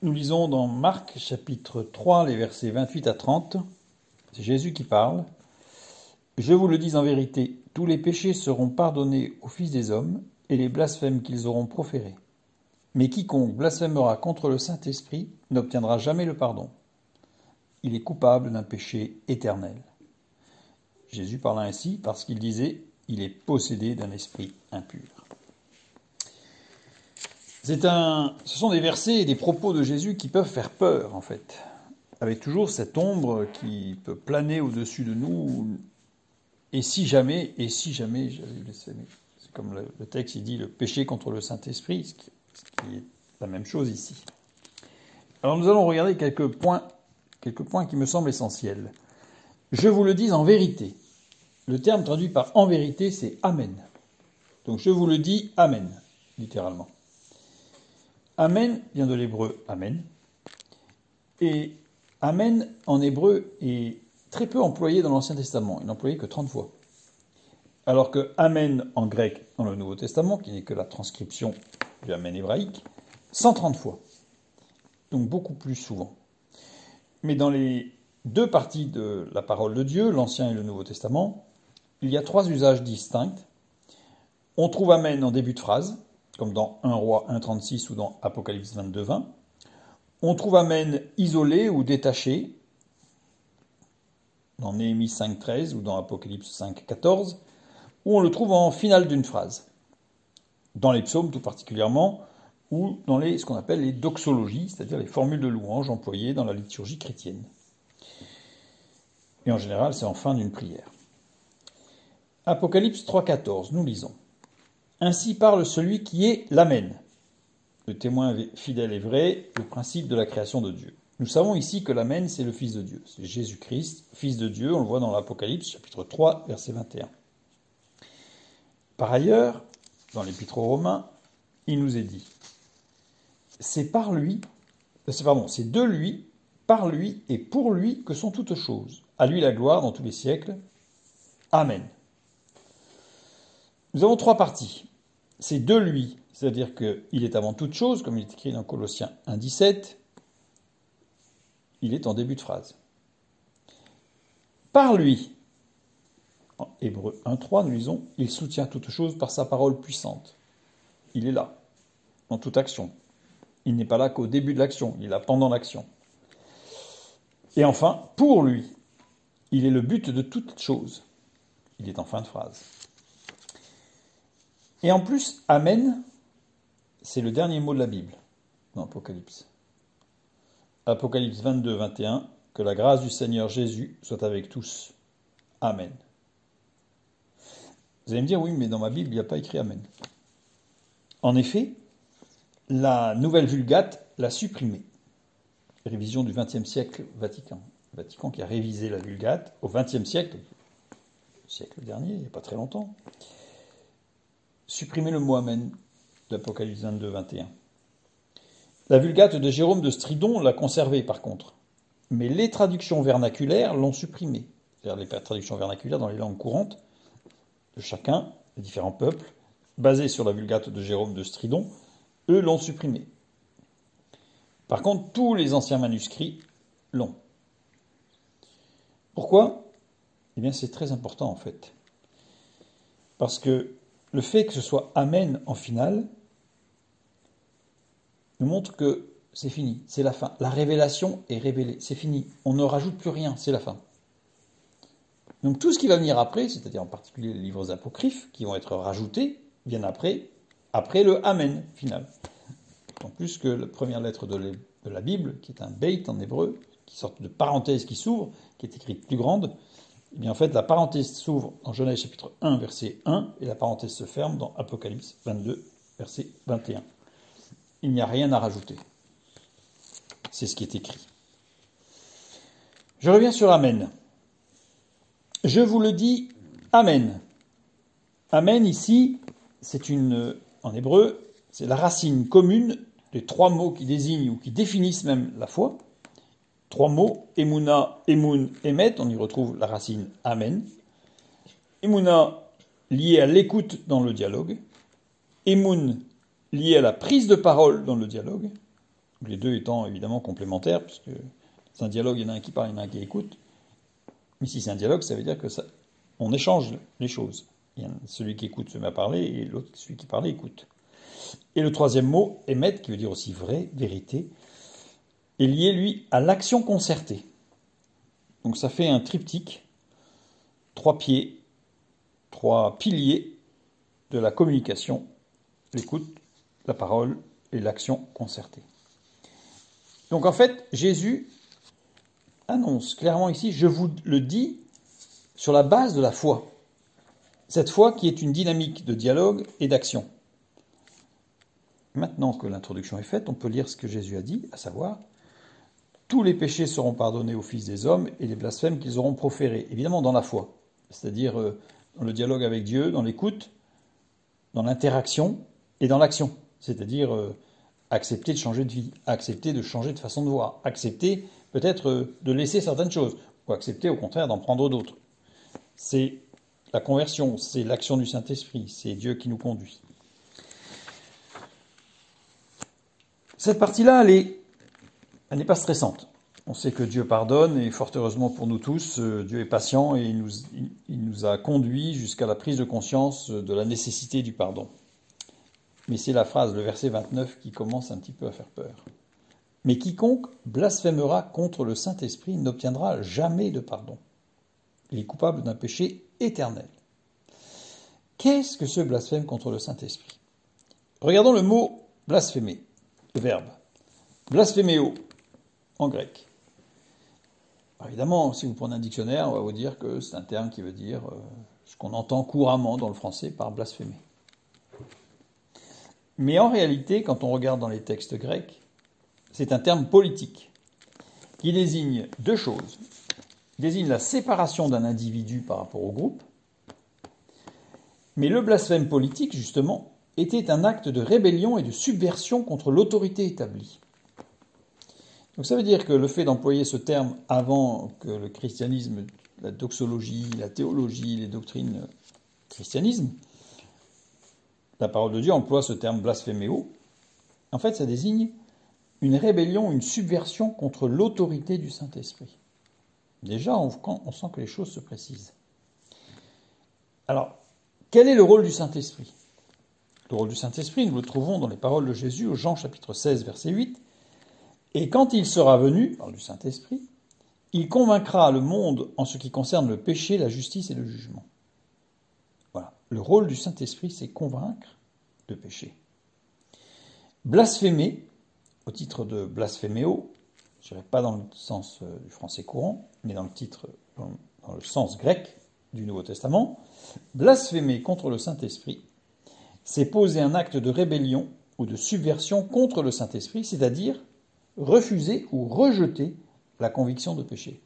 Nous lisons dans Marc chapitre 3, les versets 28 à 30. C'est Jésus qui parle. Je vous le dis en vérité, tous les péchés seront pardonnés aux fils des hommes et les blasphèmes qu'ils auront proférés. Mais quiconque blasphémera contre le Saint-Esprit n'obtiendra jamais le pardon. Il est coupable d'un péché éternel. Jésus parla ainsi parce qu'il disait « Il est possédé d'un esprit impur ». Ce sont des versets et des propos de Jésus qui peuvent faire peur, en fait, avec toujours cette ombre qui peut planer au-dessus de nous. Et si jamais, c'est comme le texte il dit, le péché contre le Saint-Esprit, ce qui est la même chose ici. Alors nous allons regarder quelques points qui me semblent essentiels. Je vous le dis en vérité. Le terme traduit par en vérité, c'est Amen. Donc je vous le dis Amen, littéralement. Amen vient de l'hébreu Amen. Et Amen en hébreu est très peu employé dans l'Ancien Testament. Il n'est employé que 30 fois. Alors que Amen en grec dans le Nouveau Testament, qui n'est que la transcription du Amen hébraïque, 130 fois. Donc beaucoup plus souvent. Mais dans les deux parties de la parole de Dieu, l'Ancien et le Nouveau Testament, il y a trois usages distincts. On trouve Amen en début de phrase, comme dans 1 Roi 1,36 ou dans Apocalypse 22, 20. On trouve Amen isolé ou détaché, dans Néhémie 5,13 ou dans Apocalypse 5,14, ou on le trouve en finale d'une phrase, dans les psaumes tout particulièrement, ou dans ce qu'on appelle les doxologies, c'est-à-dire les formules de louange employées dans la liturgie chrétienne. Et en général, c'est en fin d'une prière. Apocalypse 3,14, nous lisons. Ainsi parle celui qui est l'Amen, le témoin fidèle et vrai, le principe de la création de Dieu. Nous savons ici que l'Amen, c'est le Fils de Dieu. C'est Jésus-Christ, Fils de Dieu, on le voit dans l'Apocalypse, chapitre 3, verset 21. Par ailleurs, dans l'Épître aux Romains, il nous est dit, c'est de lui, par lui et pour lui que sont toutes choses. À lui la gloire dans tous les siècles. Amen. Nous avons trois parties. C'est de lui, c'est-à-dire qu'il est avant toute chose, comme il est écrit dans Colossiens 1,17. Il est en début de phrase. Par lui, en Hébreux 1,3, nous lisons, il soutient toute chose par sa parole puissante. Il est là, dans toute action. Il n'est pas là qu'au début de l'action, il est là pendant l'action. Et enfin, pour lui, il est le but de toute chose. Il est en fin de phrase. Et en plus, Amen, c'est le dernier mot de la Bible, dans Apocalypse. Apocalypse 22, 21, que la grâce du Seigneur Jésus soit avec tous. Amen. Vous allez me dire, oui, mais dans ma Bible, il n'y a pas écrit Amen. En effet, la Nouvelle Vulgate l'a supprimé. Révision du XXe siècle Vatican. Vatican qui a révisé la Vulgate au XXe siècle, le siècle dernier, il n'y a pas très longtemps. Supprimer le mot Amen d'Apocalypse 22, 21. La Vulgate de Jérôme de Stridon l'a conservé par contre. Mais les traductions vernaculaires l'ont supprimé. C'est-à-dire les traductions vernaculaires dans les langues courantes de chacun, des différents peuples, basées sur la Vulgate de Jérôme de Stridon, eux l'ont supprimé. Par contre, tous les anciens manuscrits l'ont. Pourquoi ? Eh bien, c'est très important en fait. Parce que le fait que ce soit Amen en finale nous montre que c'est fini, c'est la fin. La révélation est révélée, c'est fini. On ne rajoute plus rien, c'est la fin. Donc tout ce qui va venir après, c'est-à-dire en particulier les livres apocryphes qui vont être rajoutés, viennent après le Amen final. En plus que la première lettre de la Bible, qui est un beit en hébreu, qui sorte de parenthèse qui s'ouvre, qui est écrite plus grande, eh bien en fait la parenthèse s'ouvre dans Genèse chapitre 1, verset 1, et la parenthèse se ferme dans Apocalypse 22, verset 21. Il n'y a rien à rajouter. C'est ce qui est écrit. Je reviens sur Amen. Je vous le dis, Amen. Amen, ici, en hébreu, c'est la racine commune des trois mots qui désignent ou qui définissent même la foi. Trois mots, Emouna, Emoun, Emet, on y retrouve la racine Amen. Emouna, lié à l'écoute dans le dialogue. Emoun, lié à la prise de parole dans le dialogue. les deux étant évidemment complémentaires, puisque dans un dialogue, il y en a un qui parle, il y en a un qui écoute. Mais si c'est un dialogue, ça veut dire que on échange les choses. Celui qui écoute se met à parler, et l'autre, celui qui parle, écoute. Et le troisième mot, émettre, qui veut dire aussi vrai, vérité, est lié, lui, à l'action concertée. Donc ça fait un triptyque, 3 pieds, 3 piliers de la communication, l'écoute, la parole et l'action concertée. Donc en fait, Jésus annonce clairement ici, je vous le dis, sur la base de la foi. Cette foi qui est une dynamique de dialogue et d'action. Maintenant que l'introduction est faite, on peut lire ce que Jésus a dit, à savoir, tous les péchés seront pardonnés aux fils des hommes et les blasphèmes qu'ils auront proférés. Évidemment dans la foi, c'est-à-dire dans le dialogue avec Dieu, dans l'écoute, dans l'interaction et dans l'action. C'est-à-dire accepter de changer de vie, accepter de changer de façon de voir, accepter peut-être de laisser certaines choses, ou accepter au contraire d'en prendre d'autres. C'est la conversion, c'est l'action du Saint-Esprit, c'est Dieu qui nous conduit. Cette partie-là, elle n'est pas stressante. On sait que Dieu pardonne, et fort heureusement pour nous tous, Dieu est patient et il nous a conduits jusqu'à la prise de conscience de la nécessité du pardon. Mais c'est la phrase, le verset 29, qui commence un petit peu à faire peur. Mais quiconque blasphémera contre le Saint-Esprit n'obtiendra jamais de pardon. Il est coupable d'un péché éternel. Qu'est-ce que ce blasphème contre le Saint-Esprit? Regardons le mot blasphémer, le verbe. Blasphéméo, en grec. Alors évidemment, si vous prenez un dictionnaire, on va vous dire que c'est un terme qui veut dire ce qu'on entend couramment dans le français par blasphémer. Mais en réalité, quand on regarde dans les textes grecs, c'est un terme politique qui désigne deux choses. Il désigne la séparation d'un individu par rapport au groupe, mais le blasphème politique, justement, était un acte de rébellion et de subversion contre l'autorité établie. Donc ça veut dire que le fait d'employer ce terme avant que le christianisme, la doxologie, la théologie, les doctrines christianisme, la parole de Dieu emploie ce terme blasphéméo. En fait, ça désigne une rébellion, une subversion contre l'autorité du Saint-Esprit. Déjà, on sent que les choses se précisent. Alors, quel est le rôle du Saint-Esprit? Le rôle du Saint-Esprit, nous le trouvons dans les paroles de Jésus au Jean chapitre 16, verset 8. « Et quand il sera venu, parle du Saint-Esprit, il convaincra le monde en ce qui concerne le péché, la justice et le jugement. » Voilà. Le rôle du Saint-Esprit, c'est convaincre de péché. Blasphémer, au titre de blasphéméo, je ne dirais pas dans le sens du français courant, mais dans le sens grec du Nouveau Testament, blasphémer contre le Saint-Esprit, c'est poser un acte de rébellion ou de subversion contre le Saint-Esprit, c'est-à-dire refuser ou rejeter la conviction de péché.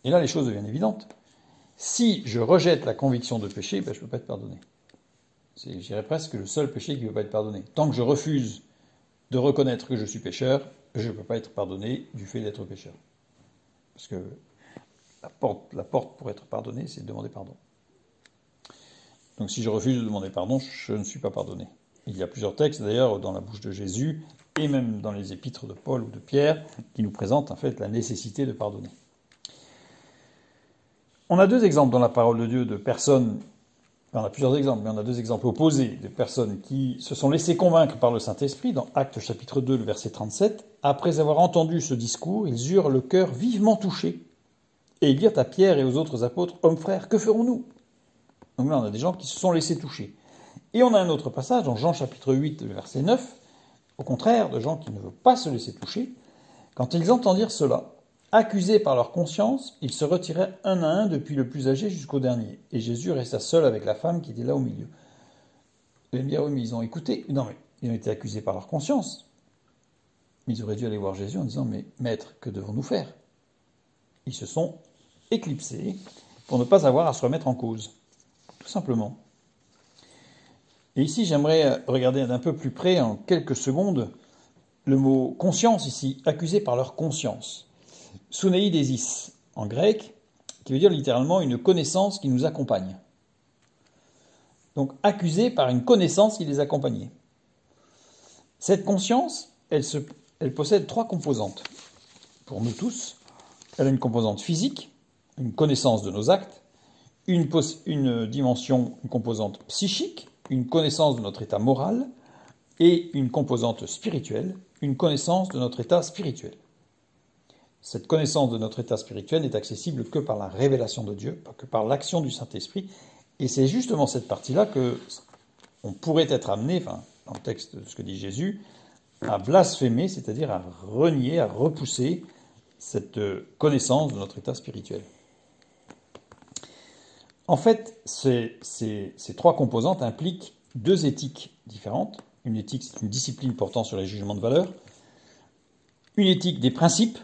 Et là, les choses deviennent évidentes. Si je rejette la conviction de péché, je ne peux pas être pardonné. C'est, je dirais presque, le seul péché qui ne peut pas être pardonné. Tant que je refuse de reconnaître que je suis pécheur, je ne peux pas être pardonné du fait d'être pécheur. Parce que la porte pour être pardonné, c'est de demander pardon. Donc si je refuse de demander pardon, je ne suis pas pardonné. Il y a plusieurs textes, d'ailleurs, dans la bouche de Jésus, et même dans les épîtres de Paul ou de Pierre, qui nous présentent en fait la nécessité de pardonner. On a deux exemples dans la parole de Dieu de personnes, on a plusieurs exemples, mais on a deux exemples opposés de personnes qui se sont laissées convaincre par le Saint-Esprit. Dans Actes chapitre 2, le verset 37, après avoir entendu ce discours, ils eurent le cœur vivement touché, et ils dirent à Pierre et aux autres apôtres, « Hommes frères, que ferons-nous » Donc là, on a des gens qui se sont laissés toucher. Et on a un autre passage, dans Jean chapitre 8, le verset 9, au contraire, de gens qui ne veulent pas se laisser toucher. Quand ils entendirent cela, accusés par leur conscience, ils se retirèrent un à un depuis le plus âgé jusqu'au dernier. Et Jésus resta seul avec la femme qui était là au milieu. Vous allez me dire, oui, mais ils ont écouté. Non, mais ils ont été accusés par leur conscience. Mais ils auraient dû aller voir Jésus en disant, mais maître, que devons-nous faire? Ils se sont éclipsés pour ne pas avoir à se remettre en cause. Tout simplement. Et ici, j'aimerais regarder d'un peu plus près, en quelques secondes, le mot conscience ici, accusé par leur conscience. Suneidesis, en grec, qui veut dire littéralement une connaissance qui nous accompagne. Donc, accusé par une connaissance qui les accompagnait. Cette conscience, elle elle possède 3 composantes. Pour nous tous, elle a une composante physique, une connaissance de nos actes, une dimension, une composante psychique, une connaissance de notre état moral, et une composante spirituelle, une connaissance de notre état spirituel. Cette connaissance de notre état spirituel n'est accessible que par la révélation de Dieu, pas que par l'action du Saint-Esprit. Et c'est justement cette partie-là que on pourrait être amené, dans le texte de ce que dit Jésus, à blasphémer, c'est-à-dire à renier, à repousser cette connaissance de notre état spirituel. En fait, ces 3 composantes impliquent 2 éthiques différentes. Une éthique, c'est une discipline portant sur les jugements de valeur. Une éthique des principes,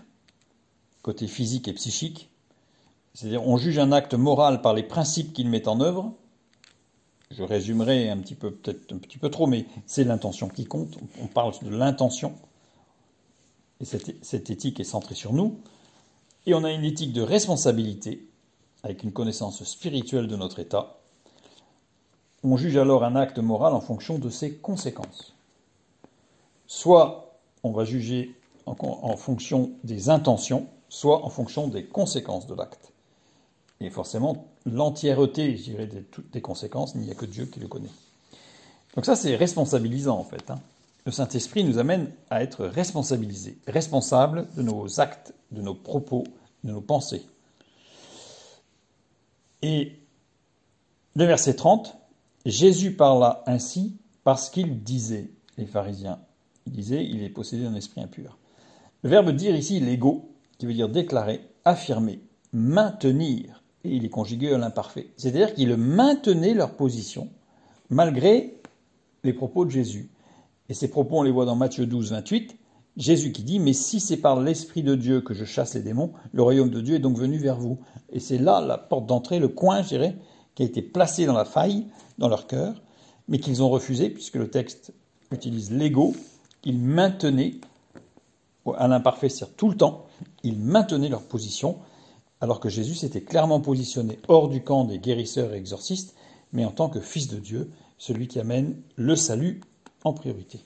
côté physique et psychique. C'est-à-dire, on juge un acte moral par les principes qu'il met en œuvre. Je résumerai peut-être un petit peu trop, mais c'est l'intention qui compte. On parle de l'intention. Et cette éthique est centrée sur nous. Et on a une éthique de responsabilité, avec une connaissance spirituelle de notre état. On juge alors un acte moral en fonction de ses conséquences. Soit on va juger en fonction des intentions, soit en fonction des conséquences de l'acte. Et forcément, l'entièreté, je dirais, des conséquences, il n'y a que Dieu qui le connaît. Donc ça, c'est responsabilisant, en fait. Le Saint-Esprit nous amène à être responsabilisés, responsables de nos actes, de nos propos, de nos pensées. Et le verset 30, Jésus parla ainsi parce qu'il disait, les pharisiens, il est possédé d'un esprit impur. Le verbe dire ici, légo, qui veut dire déclarer, affirmer, maintenir, et il est conjugué à l'imparfait. C'est-à-dire qu'ils maintenaient leur position, malgré les propos de Jésus. Et ces propos, on les voit dans Matthieu 12, 28, Jésus qui dit « Mais si c'est par l'Esprit de Dieu que je chasse les démons, le royaume de Dieu est donc venu vers vous. » Et c'est là la porte d'entrée, le coin, je dirais, qui a été placé dans la faille, dans leur cœur, mais qu'ils ont refusé, puisque le texte utilise l'ego. Ils maintenaient, à l'imparfait, c'est-à-dire tout le temps, ils maintenaient leur position, alors que Jésus s'était clairement positionné hors du camp des guérisseurs et exorcistes, mais en tant que Fils de Dieu, celui qui amène le salut en priorité.